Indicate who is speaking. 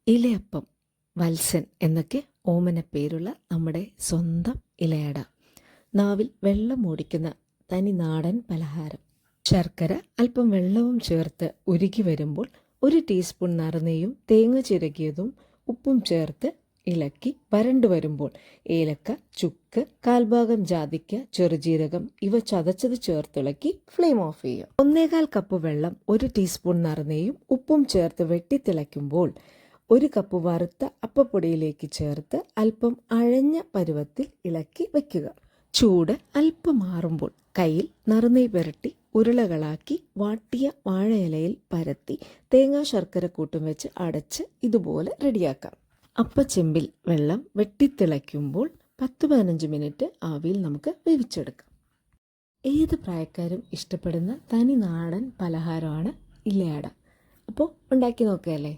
Speaker 1: ഇലയപ്പം, വത്സൻ എന്നൊക്കെ ഓമനപ്പേരുള്ള നമ്മുടെ സ്വന്തം ഇലയട. നാവിൽ വെള്ളം ഓടിക്കുന്ന തനി നാടൻ പലഹാരം. ശർക്കര അല്പം വെള്ളവും ചേർത്ത് ഉരുകി വരുമ്പോൾ 1 ടീസ്പൂൺ നറുനെയ്യും തേങ്ങ ചിരകിയതും ഉപ്പും ചേർത്ത് ഇളക്കി വരണ്ടു വരുമ്പോൾ ഏലക്ക, ചുക്ക്, 1/4 ജാതിക്ക, ചെറുജീരകം ഇവ ചതച്ചത് ചേർത്തിളക്കി ഫ്ലെയിം ഓഫ് ചെയ്യുക. 1/4 കപ്പ് വെള്ളം 1 ടീസ്പൂൺ നറുനെയ്യും ഉപ്പും ചേർത്ത് വെട്ടിത്തിളയ്ക്കുമ്പോൾ 1 കപ്പ് വറുത്ത അപ്പപ്പൊടിയിലേക്ക് ചേർത്ത് അല്പം അഴഞ്ഞ പരുവത്തിൽ ഇളക്കി വയ്ക്കുക. ചൂട് അല്പം മാറുമ്പോൾ കയ്യിൽ നറുനെയ്യ് പുരട്ടി ഉരുളകളാക്കി വാട്ടിയ വാഴയിലയിൽ പരത്തി തേങ്ങാ ശർക്കര കൂട്ടും വെച്ച് അടച്ച് ഇതുപോലെ റെഡിയാക്കാം. അപ്പച്ചെമ്പിൽ വെള്ളം വെട്ടിത്തിളയ്ക്കുമ്പോൾ 10-15 മിനിറ്റ് ആവിയിൽ നമുക്ക് വേവിച്ചെടുക്കാം. ഏത് പ്രായക്കാരും ഇഷ്ടപ്പെടുന്ന തനി നാടൻ പലഹാരമാണ് ഇലയട. അപ്പോൾ ഉണ്ടാക്കി നോക്കുകയല്ലേ.